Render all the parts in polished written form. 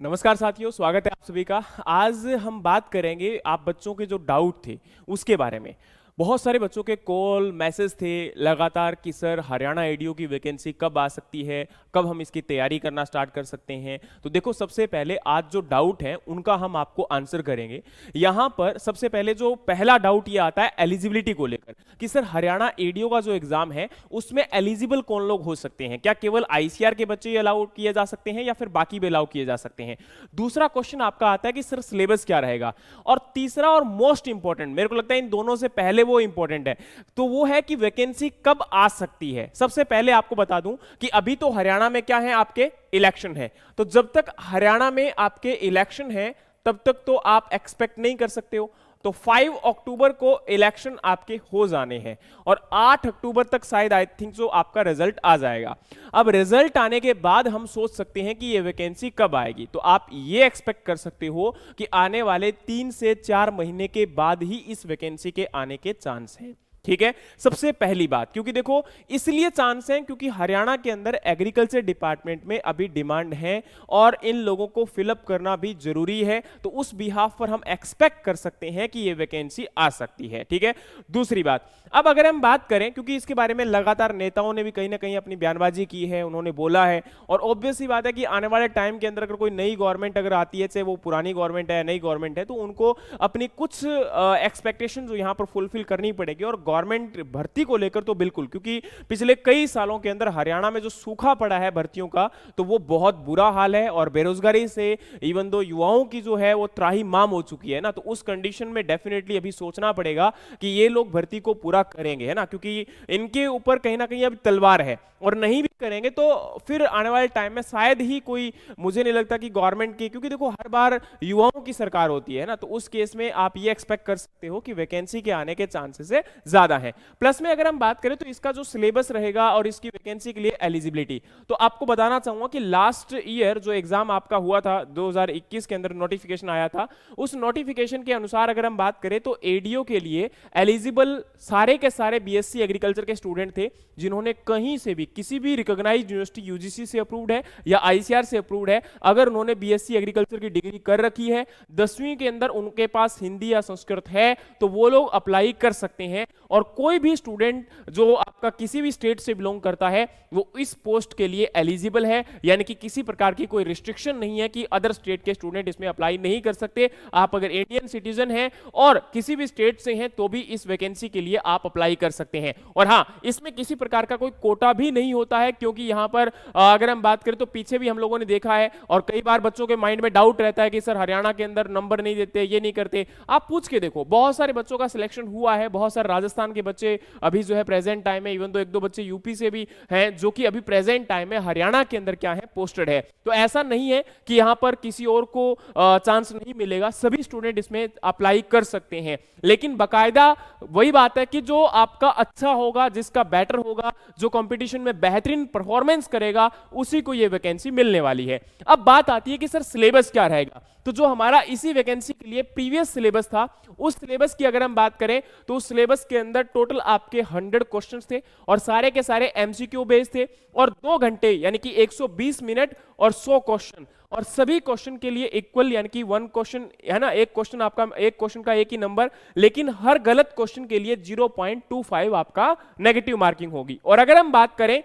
नमस्कार साथियों, स्वागत है आप सभी का। आज हम बात करेंगे आप बच्चों के जो डाउट थे उसके बारे में। बहुत सारे बच्चों के कॉल मैसेज थे लगातार कि सर हरियाणा एडीओ की वैकेंसी कब आ सकती है, कब हम इसकी तैयारी करना स्टार्ट कर सकते हैं। तो देखो, सबसे पहले आज जो डाउट है उनका हम आपको आंसर करेंगे। यहाँ पर सबसे पहले जो पहला डाउट ये आता है एलिजिबिलिटी को लेकर कि सर हरियाणा एडीओ का जो एग्जाम है उसमें एलिजिबल कौन लोग हो सकते हैं, क्या केवल आईसीआर के बच्चे अलाउ किए जा सकते हैं या फिर बाकी भी अलाउ किए जा सकते हैं। दूसरा क्वेश्चन आपका आता है कि सर सिलेबस क्या रहेगा। और तीसरा और मोस्ट इंपॉर्टेंट, मेरे को लगता है इन दोनों से पहले वो इंपॉर्टेंट है, तो वो है कि वैकेंसी कब आ सकती है। सबसे पहले आपको बता दूं कि अभी तो हरियाणा में क्या है, आपके इलेक्शन है। तो जब तक हरियाणा में आपके इलेक्शन है तब तक तो आप एक्सपेक्ट नहीं कर सकते हो। तो 5 अक्टूबर को इलेक्शन आपके हो जाने हैं और 8 अक्टूबर तक शायद आई थिंक जो आपका रिजल्ट आ जाएगा। अब रिजल्ट आने के बाद हम सोच सकते हैं कि ये वैकेंसी कब आएगी। तो आप ये एक्सपेक्ट कर सकते हो कि आने वाले 3 से 4 महीने के बाद ही इस वैकेंसी के आने के चांस हैं। ठीक है, सबसे पहली बात, क्योंकि देखो इसलिए चांस है क्योंकि हरियाणा के अंदर एग्रीकल्चर डिपार्टमेंट में अभी डिमांड है और इन लोगों को फिलअप करना भी जरूरी है। तो उस बिहाफ पर हम एक्सपेक्ट कर सकते हैं कि ये वैकेंसी आ सकती है। ठीक है, दूसरी बात, अब अगर हम बात करें, क्योंकि इसके बारे में लगातार नेताओं ने भी कहीं ना कहीं अपनी बयानबाजी की है, उन्होंने बोला है, और ऑब्वियस सी बात है कि आने वाले टाइम के अंदर अगर कोई नई गवर्नमेंट अगर आती है, चाहे वो पुरानी गवर्नमेंट है नई गवर्नमेंट है, तो उनको अपनी कुछ एक्सपेक्टेशन जो यहां पर फुलफिल करनी पड़ेगी। और गवर्नमेंट भर्ती को लेकर तो बिल्कुल, क्योंकि पिछले कई सालों के अंदर हरियाणा में जो सूखा पड़ा है भर्तियों का, तो वो बहुत बुरा हाल है। और बेरोजगारी से इवन दो युवाओं की जो है वो त्राही माम हो चुकी है ना, तो उस कंडीशन में डेफिनेटली अभी सोचना पड़ेगा कि ये लोग भर्ती को पूरा करेंगे, है ना, क्योंकि इनके ऊपर कहीं ना कहीं अब तलवार है। और नहीं भी करेंगे तो फिर आने वाले टाइम में शायद ही कोई, मुझे नहीं लगता कि गवर्नमेंट की, क्योंकि देखो हर बार युवाओं की सरकार होती है ना, तो उस केस में आप ये एक्सपेक्ट कर सकते हो कि वैकेंसी के आने के चांसेस ज्यादा है। प्लस में अगर हम बात करें तो इसका जो सिलेबस रहेगा और इसकी वैकेंसी के लिए एलिजिबिलिटी, तो आपको बताना चाहूंगा कि लास्ट ईयर जो एग्जाम आपका हुआ था 2021 के अंदर नोटिफिकेशन आया था, उस नोटिफिकेशन के अनुसार अगर हम बात करें तो एडीओ के लिए एलिजिबल सारे के सारे बीएससी एग्रीकल्चर के स्टूडेंट थे जिन्होंने कहीं से भी किसी भी रिकॉग्नाइज्ड यूनिवर्सिटी यूजीसी से अप्रूव्ड है या आईसीआर से अप्रूव्ड है, अगर उन्होंने बीएससी एग्रीकल्चर की डिग्री कर रखी है, 10वीं के अंदर उनके पास हिंदी या संस्कृत है, तो वो लोग अप्लाई कर सकते हैं। और कोई भी स्टूडेंट जो आपका किसी भी स्टेट से बिलोंग करता है वो इस पोस्ट के लिए एलिजिबल है, यानी कि किसी प्रकार की कोई रिस्ट्रिक्शन नहीं है कि अदर स्टेट के स्टूडेंट इसमें अप्लाई नहीं कर सकते। आप अगर इंडियन सिटीजन हैं और किसी भी स्टेट से हैं तो भी इस वैकेंसी के लिए आप अप्लाई कर सकते हैं। और हाँ, इसमें किसी प्रकार का कोई कोटा भी नहीं होता है, क्योंकि यहां पर अगर हम बात करें तो पीछे भी हम लोगों ने देखा है और कई बार बच्चों के माइंड में डाउट रहता है कि सर हरियाणा के अंदर नंबर नहीं देते, ये नहीं करते। आप पूछ के देखो, बहुत सारे बच्चों का सिलेक्शन हुआ है, बहुत सारे राजस्थान के बच्चे अभी जो है प्रेजेंट टाइम में, इवन तो 1-2 बच्चे यूपी से भी हैं जो कि अभी प्रेजेंट टाइम में हरियाणा के अंदर क्या है, पोस्टेड है। तो ऐसा नहीं है कि यहां पर किसी और को चांस नहीं मिलेगा, सभी स्टूडेंट इसमें अप्लाई कर सकते हैं। लेकिन बकायदा वही बात है कि जो आपका अच्छा होगा, जिसका बेटर होगा, जो कंपटीशन में बेहतरीन परफॉर्मेंस करेगा, उसी को ये वैकेंसी मिलने वाली है। अब बात आती है कि सर सिलेबस क्या रहेगा। तो जो हमारा इसी वैकेंसी के लिए प्रीवियस सिलेबस था, उस सिलेबस की अगर हम बात करें तो उस सिलेबस के अंदर टोटल आपके 100 क्वेश्चंस थे और सारे के सारे एमसीक्यू बेस्ड थे और 2 घंटे यानी कि 120 मिनट और 100 क्वेश्चन, और सभी क्वेश्चन के लिए इक्वल, यानी कि 1 क्वेश्चन है ना, एक क्वेश्चन आपका, एक क्वेश्चन का एक ही नंबर, लेकिन हर गलत क्वेश्चन के लिए 0.25 आपका नेगेटिव मार्किंग होगी। और अगर हम बात करें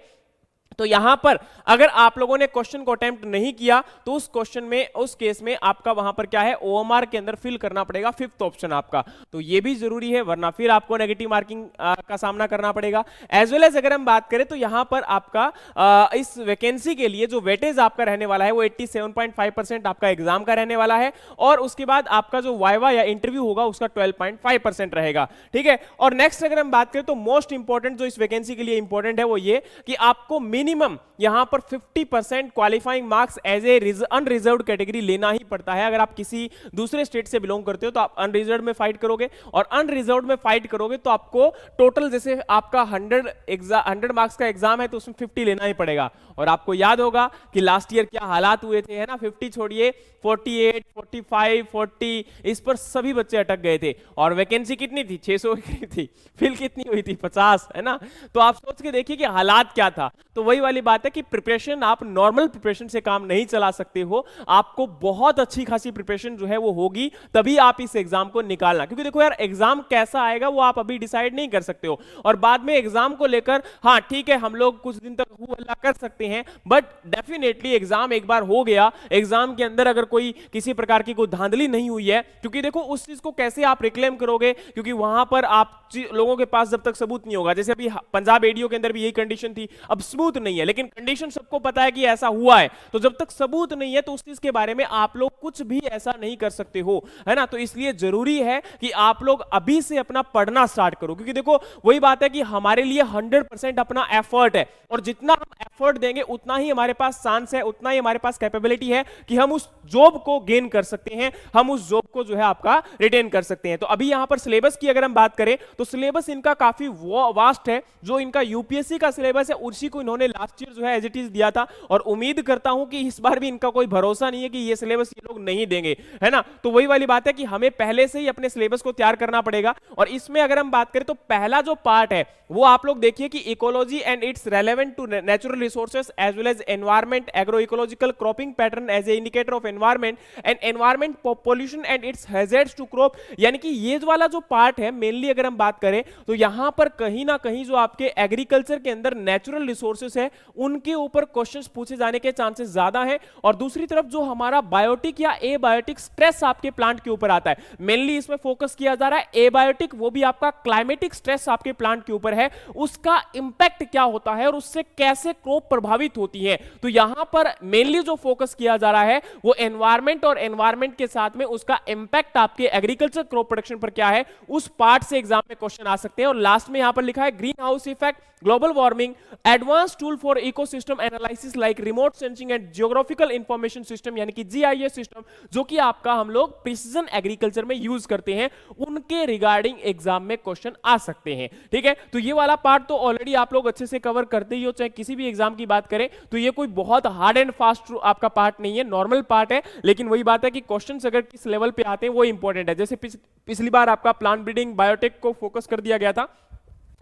तो यहां पर अगर आप लोगों ने क्वेश्चन को अटेम्प्ट नहीं किया तो उस क्वेश्चन में, उस केस में आपका वहां पर क्या है, ओएमआर के अंदर फिल करना पड़ेगा 5th ऑप्शन आपका, तो ये भी जरूरी है, वरना फिर आपको नेगेटिव मार्किंग का सामना करना पड़ेगा। एज वेल एज अगर हम बात करें तो यहां पर आपका इस वैकेंसी के लिए जो वेटेज आपका रहने वाला है वो 87.5% आपका एग्जाम का रहने वाला है, और उसके बाद आपका जो वाइवा या इंटरव्यू होगा उसका 12.5% रहेगा। ठीक है, और नेक्स्ट अगर हम बात करें तो मोस्ट इंपॉर्टेंट जो इस वैकेंसी के लिए इंपॉर्टेंट है वो ये कि आपको मिनिमम यहां पर 50% qualifying marks as a unreserved category लेना ही पड़ता है। अगर आप किसी दूसरे स्टेट से बिलोंग करते हो तो आप अनरिजर्व्ड में फाइट करोगे, और अनरिजर्व्ड में फाइट करोगे तो आपको टोटल, जैसे आपका 100 मार्क्स का एग्जाम है तो उसमें 50 लेना ही पड़ेगा। और आपको याद होगा कि लास्ट ईयर क्या हालात हुए थे, है ना, 50 छोड़िए 48, 45, 40, इस पर सभी बच्चे अटक गए थे। और वैकेंसी कितनी थी, 600 की थी, फिल कितनी हुई थी, 50, है ना। तो आप सोच के देखिए कि हालात क्या था। तो वही वही वाली बात है कि प्रिपरेशन, आप नॉर्मल प्रिपरेशन से काम नहीं चला सकते हो, आपको बहुत अच्छी खासी प्रिपरेशन जो है वो होगी, तभी आप इस एग्जाम को निकालना। क्योंकि देखो यार, एग्जाम कैसा आएगा वो आप अभी डिसाइड नहीं कर सकते हो, और बाद में एग्जाम को लेकर हाँ ठीक है हम लोग कुछ दिन तक हू हल्ला कर सकते हैं, बट डेफिनेटली एग्जाम एक बार हो गया, एग्जाम के अंदर अगर कोई किसी प्रकार की कोई धांधली नहीं हुई है, क्योंकि देखो उस चीज को कैसे आप रिक्लेम करोगे, क्योंकि वहां पर आप लोगों के पास जब तक सबूत नहीं होगा, जैसे अभी पंजाब एडीओ के अंदर भी यही कंडीशन थी, अब सबूत नहीं है लेकिन कंडीशन सबको पता है कि ऐसा हुआ है, तो जब तक सबूत नहीं है तो उस चीज के बारे में आप लोग कुछ भी ऐसा नहीं कर सकते हो, है ना। तो इसलिए जरूरी है कि आप लोग अभी से अपना पढ़ना स्टार्ट करो, क्योंकि देखो वही बात है कि हमारे लिए 100% अपना एफर्ट है, और जितना हम एफर्ट देंगे उतना ही हमारे पास चांस है, उतना ही हमारे पास कैपेबिलिटी है कि हम उस जॉब को गेन कर सकते हैं, हम उस जॉब को जो है आपका रिटेन कर सकते हैं। तो अभी यहां पर सिलेबस की अगर हम बात करें तो सिलेबस इनका काफी वास्ट है, जो इनका यूपीएससी का सिलेबस है उसी को इन्होंने लास्ट ईयर जो है एज इट इज दिया था, और उम्मीद करता हूं कि इस बार भी इनका कोई भरोसा नहीं है कि ये सिलेबस ये लोग नहीं देंगे, है ना। तो वही वाली बात है कि हमें पहले से ही अपने सिलेबस को तैयार करना पड़ेगा। और इसमें अगर हम बात करें तो पहला जो पार्ट है वो आप लोग देखिए कि ecology and its relevant to natural resources as well as environment, agro ecological cropping pattern as a indicator of environment and environment pollution and its hazards to crop. यानी कि ये वाला जो पार्ट है मेनली अगर हम बात करें तो यहां पर कहीं ना कहीं जो आपके एग्रीकल्चर के अंदर नेचुरल रिसोर्सेज है उनके ऊपर क्वेश्चंस पूछे जाने के चांसेस ज्यादा है। और दूसरी तरफ जो हमारा बायोटिक या एबायोटिक स्ट्रेस आपके प्लांट के ऊपर आता है, मेनली इसमें फोकस किया जा रहा है एबायोटिक, वो भी आपका क्लाइमेटिक स्ट्रेस आपके प्लांट के ऊपर है, उसका इंपैक्ट क्या होता है और उससे कैसे क्रॉप प्रभावित होती है। तो यहां पर मेनली जो फोकस किया जा रहा है वो एनवायरमेंट, और एनवायरमेंट के साथ में उसका इंपैक्ट आपके एग्रीकल्चर क्रॉप प्रोडक्शन पर क्या है, उस पार्ट से एग्जाम में क्वेश्चन आ सकते हैं। और लास्ट में यहां पर लिखा है green house effect, global warming, advance tool for ecosystem analysis like remote sensing and geographical information system, यानी कि जीआईएस सिस्टम, जो कि आपका हम लोग प्रिसीजन एग्रीकल्चर में यूज करते हैं, उनके रिगार्डिंग एग्जाम में क्वेश्चन आ सकते हैं। ठीक है, तो ये वाला पार्ट तो ऑलरेडी आप लोग अच्छे से कवर करते ही हो, चाहे किसी भी एग्जाम की बात करें तो ये कोई बहुत हार्ड एंड फास्ट आपका पार्ट नहीं है, नॉर्मल पार्ट है। लेकिन वही बात है कि क्वेश्चंस अगर किस लेवल पे आते हैं वो इंपॉर्टेंट है। जैसे पिछली बार आपका प्लांट ब्रीडिंग बायोटेक को फोकस कर दिया गया था,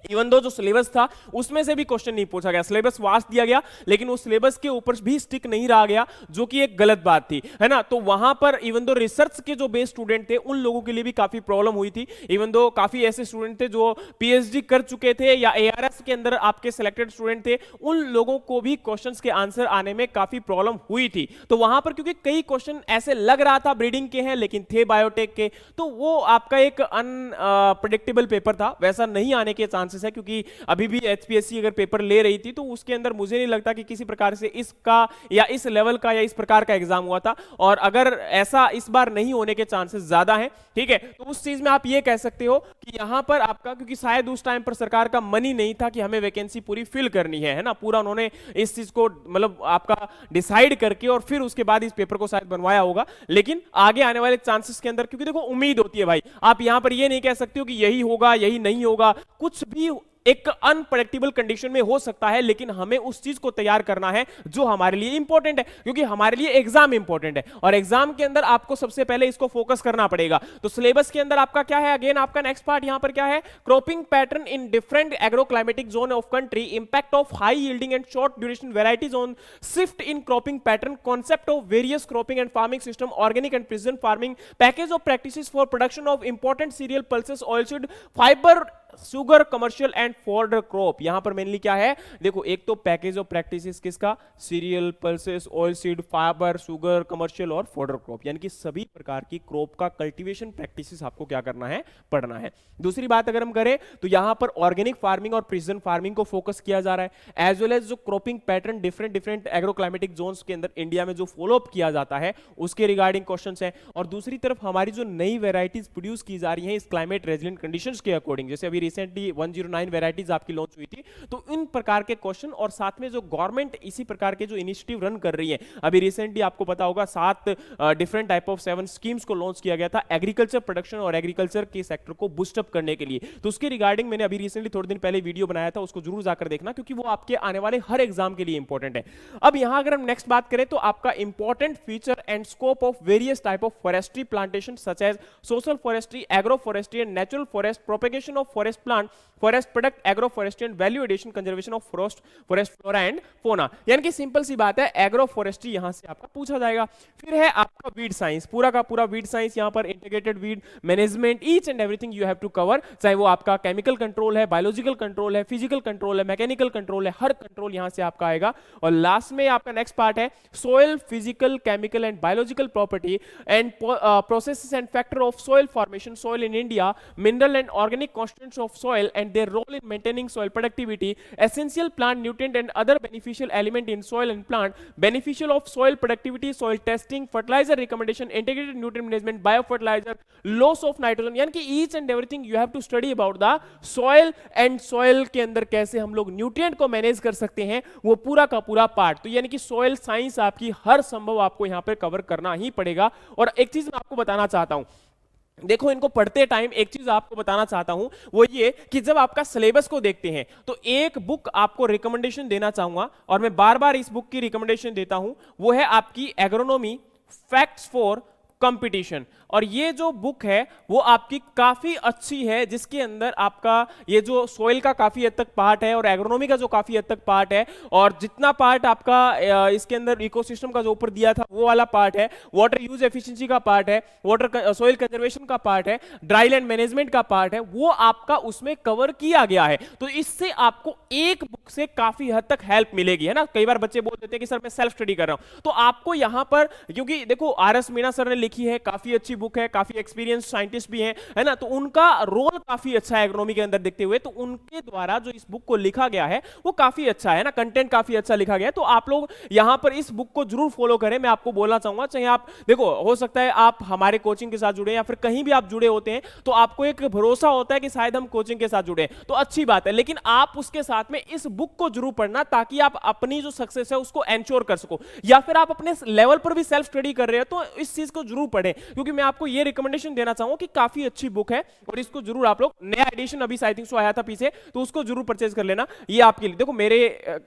इवन दो जो सिलेबस था उसमें से भी क्वेश्चन नहीं पूछा गया, सिलेबस वास्ट दिया गया लेकिन उस सिलेबस के ऊपर भी स्टिक नहीं रहा गया, जो कि एक गलत बात थी, है ना। तो वहां पर इवन दो रिसर्च के जो बेस्ड स्टूडेंट थे उन लोगों के लिए भी काफी प्रॉब्लम हुई थी, इवन दो काफी ऐसे स्टूडेंट थे जो पीएचडी कर चुके थे या एआरएस के अंदर आपके सिलेक्टेड स्टूडेंट थे, उन लोगों को भी क्वेश्चंस के आंसर आने में काफी प्रॉब्लम हुई थी। तो वहां पर क्योंकि कई क्वेश्चन ऐसे लग रहा था ब्रीडिंग के हैं लेकिन थे बायोटेक के, तो वो आपका एक अनप्रेडिक्टेबल पेपर था, वैसा नहीं आने के चांसेस है। क्योंकि अभी भी एचपीएससी अगर पेपर ले रही थी तो उसके अंदर मुझे नहीं लगता कि किसी प्रकार से इसका या इस लेवल का या इस प्रकार का एग्जाम हुआ था, और अगर ऐसा इस बार नहीं होने के चांसेस ज्यादा हैं। ठीक है, तो उस चीज में आप ये कह सकते हो कि यहां पर आपका, क्योंकि शायद उस टाइम पर सरकार का मनी नहीं था कि हमें वैकेंसी पूरी फिल करनी है ना, पूरा उन्होंने इस चीज को मतलब आपका डिसाइड करके और फिर उसके बाद इस पेपर को शायद बनवाया होगा। लेकिन आगे आने वाले चांसेस के अंदर, क्योंकि देखो उम्मीद होती है भाई, आप यहां पर ये नहीं कह सकते हो कि यही होगा यही नहीं होगा, कुछ भी एक अनप्रेडिक्टेबल कंडीशन में हो सकता है, लेकिन हमें उस चीज को तैयार करना है जो हमारे लिए इंपॉर्टेंट है, क्योंकि हमारे लिए एग्जाम इंपॉर्टेंट है और एग्जाम के अंदर आपको सबसे पहले इसको फोकस करना पड़ेगा। तो सिलेबस के अंदर आपका क्या है, अगेन आपका नेक्स्ट पार्ट यहां पर क्या है, cropping pattern in different agro climatic zone of country, impact of high yielding and short duration varieties on shift in cropping pattern, concept of various cropping and farming system, organic and precision farming, package of practices for production of important serial, pulses, oilseed, fibre, sugar, commercial and fodder crop. यहां पर mainly क्या है, देखो एक तो package of practices किसका, serial, pulses, oil seed, fibre, sugar, commercial और fodder crop, यानी कि सभी प्रकार की क्रॉप का कल्टीवेशन प्रैक्टिसेस आपको क्या करना है, पढ़ना है। दूसरी बात अगर हम करें तो यहां पर ऑर्गेनिक फार्मिंग और प्रिसिजन फार्मिंग को फोकस किया जा रहा है, एज वेल एज जो cropping pattern different agro climatic zones के अंदर इंडिया में जो फॉलो अप किया जाता है उसके रिगार्डिंग क्वेश्चंस हैं। और दूसरी तरफ हमारी जो नई वेराइटीज प्रोड्यूस की जा रही हैं इस क्लाइमेट रेजिलिएंट कंडीशंस के अकॉर्डिंग, जैसे अभी रिसेंटली 109 वेराइटीज आपकी लॉन्च हुई थी, तो इन प्रकार के क्वेश्चन और साथ में जो गवर्नमेंट इसी प्रकार के जो इनिशिएटिव रन कर रही है, अभी रिसेंटली आपको पता होगा 7 डिफरेंट टाइप ऑफ 7 स्कीम्स को लॉन्च किया गया था एग्रीकल्चर प्रोडक्शन और एग्रीकल्चर के सेक्टर को बूस्ट अप करने के लिए। तो उसके रिगार्डिंग मैंने अभी रिसेंटली थोड़े दिन पहले वीडियो बनाया था, उसको जरूर जाकर देखना क्योंकि वो आपके आने वाले हर एग्जाम के लिए इंपॉर्टेंट है। अब यहां अगर हम नेक्स्ट बात करें तो आपका important feature and scope of various type of forestry plantation such as social forestry, agro forestry and natural forest, propagation of forest plant, forest product, agro forestry and value addition, conservation of forest flora and fauna. यानी कि simple सी बात है, agro forestry यहां से आपका पूछा जाएगा। फिर है आपका वीड साइंस, पूरा का पूरा वीड साइंस, यहां पर integrated weed management, each and everything you have to cover, चाहे वो आपका केमिकल कंट्रोल है, बायोलॉजिकल कंट्रोल है, फिजिकल कंट्रोल है, मैकेनिकल कंट्रोल है, हर कंट्रोल यहां से आपका आएगा। और लास्ट में आपका नेक्स्ट पार्ट है soil, physical, chemical and biological property and processes and factor of soil formation, soil in India, mineral and organic constituents of soil and their role in maintaining soil productivity, essential plant nutrient and other beneficial element in soil and plant, beneficial of soil productivity, soil testing, fertiliser recommendation, integrated nutrient management, bio fertiliser, loss of nitrogen. यानी कि each and everything you have to study about the soil and soil के अंदर कैसे हम लोग nutrient को manage कर सकते हैं, वो पूरा का पूरा पार्ट। तो यानी कि सॉइल साइंस आपकी हर संभव आपको यहां पर कवर करना ही पड़ेगा। और एक चीज मैं आपको बताना चाहता हूं, देखो इनको पढ़ते टाइम एक चीज आपको बताना चाहता हूं, वो ये कि जब आपका सिलेबस को देखते हैं तो एक बुक आपको रिकमेंडेशन देना चाहूंगा, और मैं बार बार इस बुक की रिकमेंडेशन देता हूं, वो है आपकी एग्रोनॉमी फैक्ट्स फॉर कंपटीशन। और ये जो बुक है वो आपकी काफी अच्छी है, जिसके अंदर आपका ये जो सोइल का काफी हद तक पार्ट है और एग्रोनॉमी का जो काफी हद तक पार्ट है, और जितना पार्ट आपका इसके अंदर इकोसिस्टम का जो ऊपर दिया था वो वाला पार्ट है, वाटर यूज एफिशिएंसी का पार्ट है, वाटर सोइल कंजर्वेशन का पार्ट है, ड्राई लैंड मैनेजमेंट का पार्ट है, वो आपका उसमें कवर किया गया है। तो इससे आपको एक बुक से काफी हद तक हेल्प मिलेगी, है ना। कई बार बच्चे बोल देते हैं कि सर मैं सेल्फ स्टडी कर रहा हूं, तो आपको यहां पर, क्योंकि देखो आर.एस. मीणा सर ने लिखी है, काफी अच्छी बुक है, काफी एक्सपीरियंस साइंटिस्ट भी हैं, है ना, तो उनका रोल काफी अच्छा है एग्रोनॉमी के अंदर देखते हुए, तो उनके द्वारा जो इस बुक को लिखा गया है वो काफी अच्छा है ना, कंटेंट काफी अच्छा लिखा गया है। तो आप लोग यहां पर इस बुक को जरूर फॉलो करें। मैं आपको बोलना चाहूंगा, चाहे आप देखो, हो सकता है आप हमारे कोचिंग के साथ जुड़े या फिर कहीं भी आप जुड़े होते हैं, तो आपको एक भरोसा होता है कि शायद हम कोचिंग के साथ जुड़े, तो अच्छी बात है, लेकिन आप उसके साथ में इस बुक को जरूर पढ़ना, ताकि आप अपनी जो सक्सेस है उसको एंश्योर कर सको, या फिर आप अपने लेवल पर भी सेल्फ स्टडी कर रहे हो तो इस चीज को जरूर पढ़ें, क्योंकि मैं आपको ये रिकमेंडेशन देना चाहूंगा कि काफी अच्छी बुक है, और इसको जरूर आप लोग, नया एडिशन अभी आई थिंक सो आया था पीछे, तो उसको जरूर परचेज कर लेना। ये आपके लिए, देखो मेरे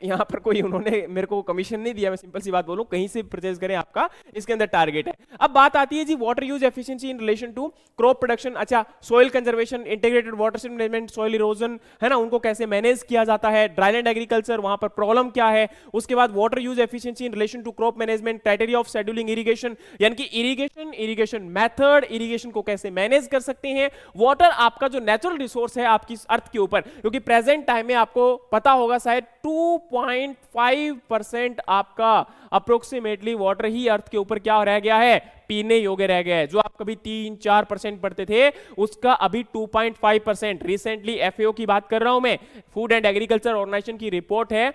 यहां पर कोई उन्होंने मेरे को कमीशन नहीं दिया, मैं सिंपल सी बात बोलूं, कहीं से परचेज करें, आपका इसके अंदर टारगेट है। अब बात आती है जी water use efficiency in relation to crop production. अच्छा, soil conservation, integrated water management, soil erosion, है ना, उनको कैसे मैनेज किया जाता है, ड्राईलैंड एग्रीकल्चर, वहां पर प्रॉब्लम क्या है, उसके बाद water use efficiency in relation to crop management, criteria of scheduling irrigation, यानी कि इरिगेशन मेथड, इरिगेशन को कैसे मैनेज कर सकते हैं, वाटर आपका जो नेचुरल रिसोर्स है आपकी अर्थ के ऊपर, क्योंकि प्रेजेंट टाइम में आपको पता होगा शायद 2.5% आपका अप्रोक्सीमेटली वाटर ही अर्थ के ऊपर क्या रह गया है, पीने योग्य रह गया है। जो आप कभी 3-4% पढ़ते थे, उसका अभी 2.5%। रिसेंटली एफएओ की बात कर रहा हूं मैं, फूड एंड एग्रीकल्चर ऑर्गेनाइजेशन की रिपोर्ट है,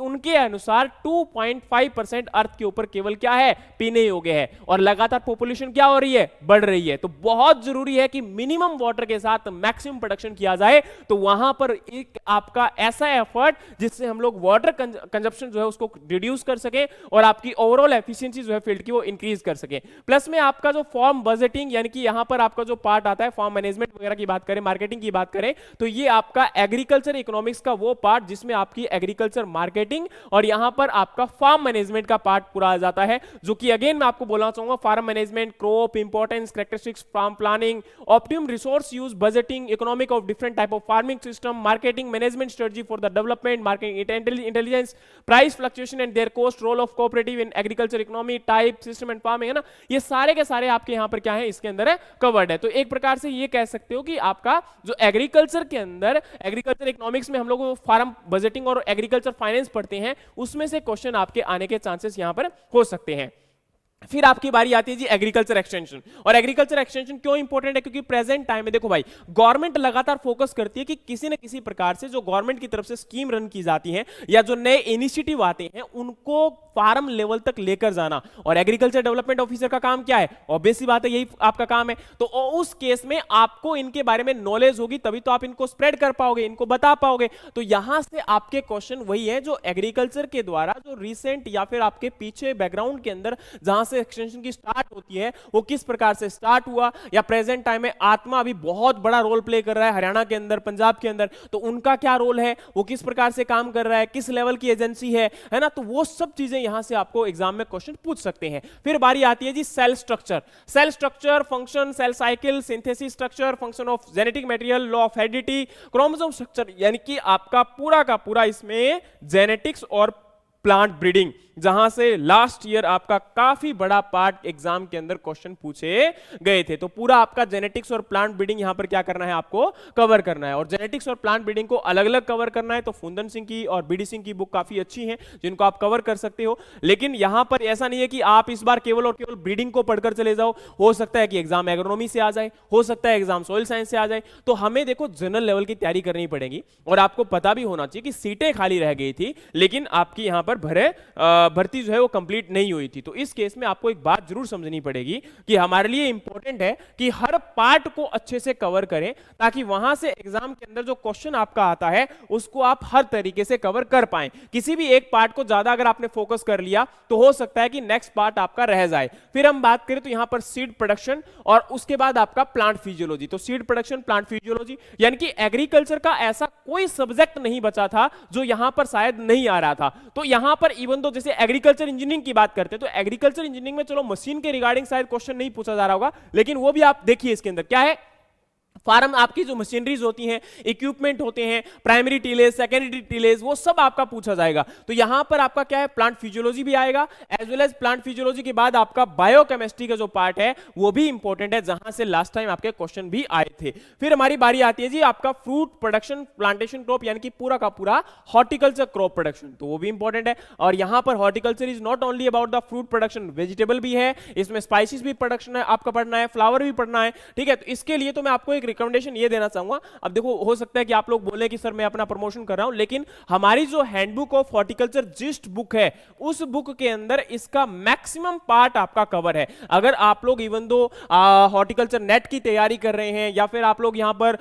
उनके अनुसार 2.5% अर्थ के ऊपर केवल क्या है, पीने योग्य है, और लगातार पॉपुलेशन क्या हो रही है, बढ़ रही है। तो बहुत जरूरी है कि मिनिमम वाटर के साथ मैक्सिमम प्रोडक्शन किया जाए। तो वहां पर एक आपका ऐसा एफर्ट जिससे हम लोग वाटर कंजप्शन जो है उसको रिड्यूस कर सके, और आपकी ओवरऑल एफिशिएंसी जो है फील्ड की वो इंक्रीज कर सके। प्लस में आपका जो फॉर्म बजटिंग, यानी कि यहां पर आपका जो पार्ट आता है, फॉर्म मैनेजमेंट वगैरह की बात करें, मार्केटिंग की बात करें, तो ये आपका एग्रीकल्चर इकोनॉमिक्स का वो पार्ट जिसमें आपकी एग्रीकल्चर मार्केटिंग और यहां पर आपका फार्म मैनेजमेंट का पार्ट पूरा आ जाता है, जो कि अगेन मैं आपको बोलना चाहूंगा, farm management, crop importance, characteristics, farm planning, optimum resource use, budgeting, economic of different type of farming system, marketing, management strategy for the development, marketing intelligence, price fluctuation and their cost, role of cooperative in agriculture economy, type, system and farming, है ना, ये सारे के सारे आपके यहां पर क्या है, इसके अंदर है कवर्ड है। तो एक प्रकार से ये कह सकते हो कि आपका जो एग्रीकल्चर के अंदर, एग्रीकल्चर इकोनॉमिक्स में हम लोग फार्म बजटिंग और एग्रीकल्चर फाइनेंस पढ़ते हैं, उसमें से क्वेश्चन आपके आने के चांसेस यहां पर हो सकते हैं। फिर आपकी बारी आती है जी एग्रीकल्चर एक्सटेंशन। और एग्रीकल्चर एक्सटेंशन क्यों इंपॉर्टेंट है, क्योंकि प्रेजेंट टाइम में देखो भाई, गवर्नमेंट लगातार फोकस करती है कि किसी न किसी प्रकार से जो गवर्नमेंट की तरफ से स्कीम रन की जाती है या जो नए इनिशिएटिव आते हैं उनको फार्म लेवल तक लेकर जाना। और एग्रीकल्चर डेवलपमेंट ऑफिसर का काम क्या है, ऑब्वियस सी बात है, यही आपका काम है। तो उस केस में आपको इनके बारे में नॉलेज होगी, तभी तो आप इनको स्प्रेड कर पाओगे, इनको बता पाओगे। तो यहां से आपके क्वेश्चन वही है जो एग्रीकल्चर के द्वारा जो रिसेंट या फिर आपके पीछे बैकग्राउंड के अंदर जहां से से एक्सटेंशन की स्टार्ट होती है वो किस प्रकार से स्टार्ट हुआ, या प्रेजेंट टाइम में आत्मा अभी बहुत बड़ा रोल प्ले कर रहा है हरियाणा के अंदर, पंजाब के अंदर, तो उनका क्या रोल है, वो किस प्रकार से काम कर रहा है, किस लेवल की एजेंसी है ना, तो वो सब चीजें यहां से आपको एग्जाम में क्वेश्चन पूछ सकते हैं। फिर बारी आती है जी cell structure, function, cell cycle, synthesis structure, function of genetic material, law of heredity, chromosome structure, यानी कि आपका पूरा का पूरा इसमें जेनेटिक्स और प्लांट ब्रीडिंग, जहां से लास्ट ईयर आपका काफी बड़ा पार्ट एग्जाम के अंदर क्वेश्चन पूछे गए थे। तो पूरा आपका जेनेटिक्स और प्लांट ब्रीडिंग यहां पर क्या करना है, आपको कवर करना है। और जेनेटिक्स और प्लांट ब्रीडिंग को अलग अलग कवर करना है, तो फुंदन सिंह की और बीडी सिंह की बुक काफी अच्छी है जिनको आप कवर कर सकते हो। लेकिन यहां पर ऐसा नहीं है कि आप इस बार केवल और केवल ब्रीडिंग को पढ़कर चले जाओ, हो सकता है कि एग्जाम एग्रोनॉमी से आ जाए, हो सकता है एग्जाम सॉइल साइंस से आ जाए। तो हमें देखो जनरल लेवल की तैयारी करनी पड़ेगी, और आपको पता भी होना चाहिए कि सीटें खाली रह गई थी लेकिन आपकी यहां पर भर्ती जो है वो कंप्लीट नहीं हुई थी। तो इस केस में आपको एक बात जरूर समझनी पड़ेगी कि हमारे लिए इंपॉर्टेंट है कि हर पार्ट को अच्छे से कवर करें, ताकि वहां से एग्जाम के अंदर जो क्वेश्चन आपका आता है उसको आप हर तरीके से कवर कर पाएं। किसी भी एक पार्ट को ज्यादा अगर आपने फोकस कर लिया तो हो सकता है कि नेक्स्ट पार्ट आपका रह जाए। फिर हम बात करें तो यहां पर सीड प्रोडक्शन और उसके बाद आपका प्लांट फिजियोलॉजी। तो सीड प्रोडक्शन, प्लांट फिजियोलॉजी, यानी कि एग्रीकल्चर का ऐसा कोई सब्जेक्ट नहीं बचा था जो यहां पर शायद नहीं आ रहा था। तो यहां पर इवन तो जैसे एग्रीकल्चर इंजीनियरिंग की बात करते हैं तो एग्रीकल्चर इंजीनियरिंग में चलो मशीन के रिगार्डिंग शायद क्वेश्चन नहीं पूछा जा रहा होगा, लेकिन वो भी आप देखिए इसके अंदर क्या है, फार्म आपकी जो मशीनरीज होती हैं, इक्विपमेंट होते हैं, प्राइमरी टिलेज, सेकेंडरी टिलेज, वो सब आपका पूछा जाएगा। तो यहां पर आपका क्या है, प्लांट फिजियोलॉजी भी आएगा, as well as plant physiology के बाद आपका बायोकेमिस्ट्री का जो पार्ट है वो भी इंपॉर्टेंट है, जहां से लास्ट टाइम आपके क्वेश्चन भी आए थे। फिर हमारी बारी आती है जी आपका फ्रूट प्रोडक्शन, प्लांटेशन क्रॉप, यानी कि पूरा का पूरा हॉर्टिकल्चर क्रॉप प्रोडक्शन, तो वो भी इंपॉर्टेंट है। और यहां पर horticulture is not only about the fruit production, vegetable भी है, इसमें स्पाइसेस भी प्रोडक्शन है आपका पढ़ना है, फ्लावर भी पढ़ना है, ठीक है। तो इसके लिए तो मैं आपको एक रिकमेंडेशन ये देना चाहूंगा। अब देखो हो सकता है कि आप लोग बोले कि सर मैं अपना प्रमोशन कर रहा हूं, लेकिन हमारी जो handbook of horticulture gist book है उस बुक के अंदर इसका मैक्सिमम पार्ट आपका कवर है। अगर आप लोग इवन दो हॉर्टिकल्चर नेट की तैयारी कर रहे हैं या फिर आप लोग यहां पर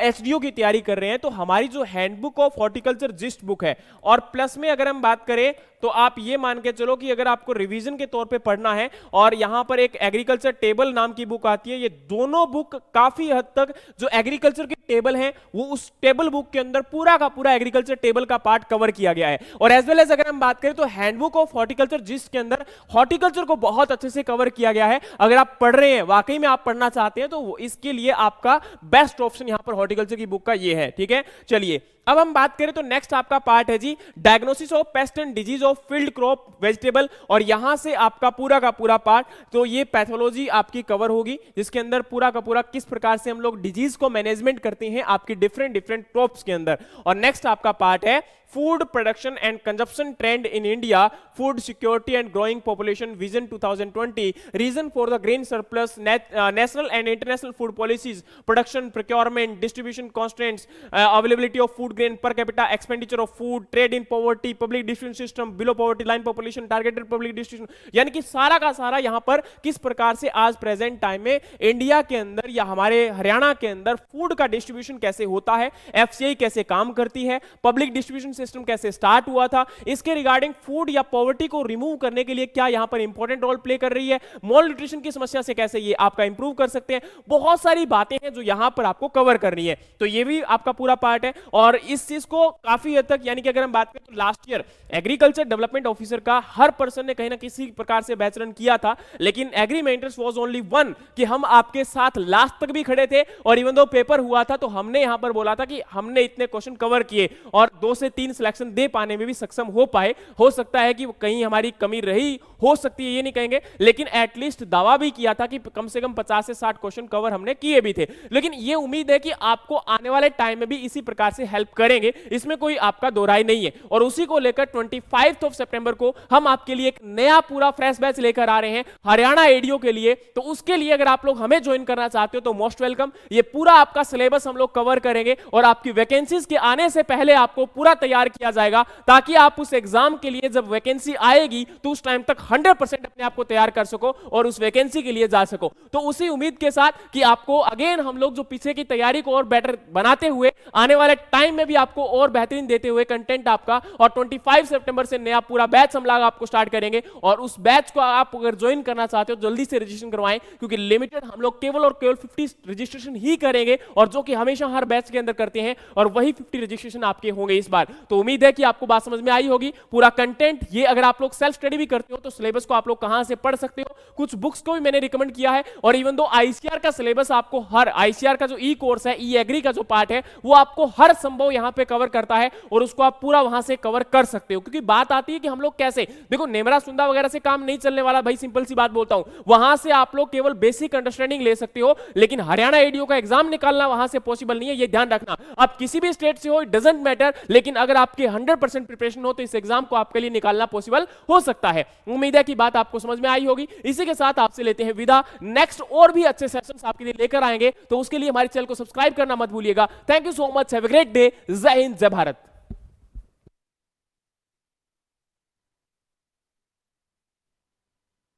एचडीओ की तैयारी कर रहे हैं, तो हमारी जो handbook of horticulture gist book है, और प्लस में अगर हम बात करें तो आप ये मान के चलो कि अगर आपको रिवीजन के तौर पे पढ़ना है, और यहां पर एक एग्रीकल्चर टेबल नाम की बुक आती है, ये दोनों बुक काफी हद तक जो एग्रीकल्चर के टेबल हैं वो उस टेबल बुक के अंदर पूरा का पूरा एग्रीकल्चर टेबल का पार्ट कवर किया गया है। और एज वेल एज अगर हम बात करें तो हैंडबुक ऑफ हॉर्टिकल्चर जिसके अंदर हॉर्टिकल्चर को बहुत अच्छे से कवर किया गया है। अगर आप पढ़ रहे हैं, वाकई में आप पढ़ना चाहते हैं, तो इसके लिए आपका बेस्ट ऑप्शन यहां पर हॉर्टिकल्चर की बुक का ये है, ठीक है। चलिए अब हम बात करें तो नेक्स्ट आपका पार्ट है जी diagnosis of pest and disease of field crop vegetable, और यहां से आपका पूरा का पूरा पार्ट, तो ये पैथोलॉजी आपकी कवर होगी, जिसके अंदर पूरा का पूरा किस प्रकार से हम लोग डिजीज को मैनेजमेंट करते हैं आपकी डिफरेंट डिफरेंट क्रॉप्स के अंदर। और नेक्स्ट आपका पार्ट है food production and consumption trend in India, food security and growing population vision 2020, reason for the grain surplus, national and international food policies, production, procurement, distribution constants, availability of food grain per capita, expenditure of food, trade in poverty, public distribution system, below poverty line population, targeted public distribution, यानी कि सारा का सारा यहां पर किस प्रकार से आज प्रेजेंट टाइम में इंडिया के अंदर या हमारे हरियाणा के अंदर फूड का डिस्ट्रीब्यूशन कैसे होता है, एफसीआई कैसे काम करती है, पब्लिक डिस्ट्रीब्यूशन सिस्टम कैसे स्टार्ट हुआ था, इसके रिगार्डिंग फूड या पॉवर्टी को रिमूव करने के लिए क्या यहां पर इंपॉर्टेंट रोल प्ले कर रही है, मॉल न्यूट्रिशन की समस्या से कैसे ये आपका इंप्रूव कर सकते हैं, बहुत सारी बातें हैं जो यहां पर आपको कवर करनी है। तो ये भी आपका पूरा पार्ट है। और इस चीज को काफी हद तक, यानी कि अगर हम बात करें तो last year agriculture development officer का हर पर्सन ने कहीं ना किसी प्रकार से बैच रन किया था, लेकिन agri mentors was only one, कि हम आपके साथ लास्ट तक भी खड़े थे, और इवन दो पेपर हुआ था तो हमने यहां पर बोला था कि हमने इतने क्वेश्चन कवर किए और 2 से 3 सिलेक्शन दे पाने में भी सक्षम हो पाए। हो सकता है कि कहीं हमारी कमी रही हो सकती है, ये नहीं कहेंगे, लेकिन एटलीस्ट दावा भी किया था कि कम से कम 50 से 60 क्वेश्चन कवर हमने किए भी थे। लेकिन ये उम्मीद है कि आपको आने वाले टाइम में भी इसी प्रकार से हेल्प करेंगे, इसमें कोई आपका दो राय नहीं है। और उसी को लेकर 25 सितंबर को हम आपके लिए एक नया पूरा फ्रेश बैच लेकर आ रहे हैं हरियाणा एडीओ के लिए। तो उसके लिए अगर आप लोग हमें ज्वाइन करना चाहते हो तो मोस्ट वेलकम। ये पूरा आपका सिलेबस हम लोग कवर करेंगे और आपकी वैकेंसीज के आने से पहले आपको पूरा तैयार किया जाएगा, ताकि आप उस एग्जाम के लिए जब वैकेंसी आएगी तो उस टाइम तक 100% अपने आप को तैयार कर सको और उस वैकेंसी के लिए जा सको। तो उसी उम्मीद के साथ कि आपको अगेन हम लोग जो पीछे की तैयारी को और बेटर बनाते हुए आने वाले टाइम में भी आपको और बेहतरीन देते हुए कंटेंट आपका, और 25 सितंबर से नया पूरा बैच हम लोग आपको स्टार्ट करेंगे। और उस बैच को आप अगर ज्वाइन करना चाहते हो जल्दी से रजिस्ट्रेशन करवाएं, क्योंकि लिमिटेड हम लोग केवल और केवल 50 रजिस्ट्रेशन ही करेंगे, और जो कि हमेशा हर बैच के अंदर करते हैं, और वही 50 रजिस्ट्रेशन आपके होंगे इस बार। तो उम्मीद है कि आपको बात समझ में आई होगी। पूरा कंटेंट ये, अगर आप लोग सेल्फ स्टडी भी करते हो तो सिलेबस को आप लोग कहां से पढ़ सकते हो, कुछ बुक्स को भी मैंने रिकमेंड किया है। और इवन दो आईसीआर का सिलेबस आपको हर आईसीआर का जो ई कोर्स है, ई एग्री का जो पार्ट है, वो आपको हर संभव यहां पे कवर करता है, और उसको आप पूरा वहां से कवर कर सकते हो। क्योंकि बात आती है कि हम लोग कैसे, देखो नेमरा सुंदा वगैरह से काम नहीं चलने वाला भाई, सिंपल सी बात बोलता हूं। वहां से आप लोग केवल बेसिक अंडरस्टैंडिंग ले सकते हो, लेकिन हरियाणा एडीओ का एग्जाम निकालना वहां से पॉसिबल नहीं है, ये ध्यान रखना। आप किसी भी स्टेट से हो, इट डजंट मैटर, लेकिन अगर आपके 100% प्रिपरेशन हो तो इस एग्जाम को आपके लिए निकालना पॉसिबल हो सकता है। उम्मीद है कि बात आपको समझ में आई होगी। इसी के साथ आपसे लेते हैं विदा। नेक्स्ट और भी अच्छे सेशंस आपके लिए लेकर आएंगे, तो उसके लिए हमारे चैनल को सब्सक्राइब करना मत भूलिएगा। Thank you so much, have a great day. जय हिंद, जय भारत।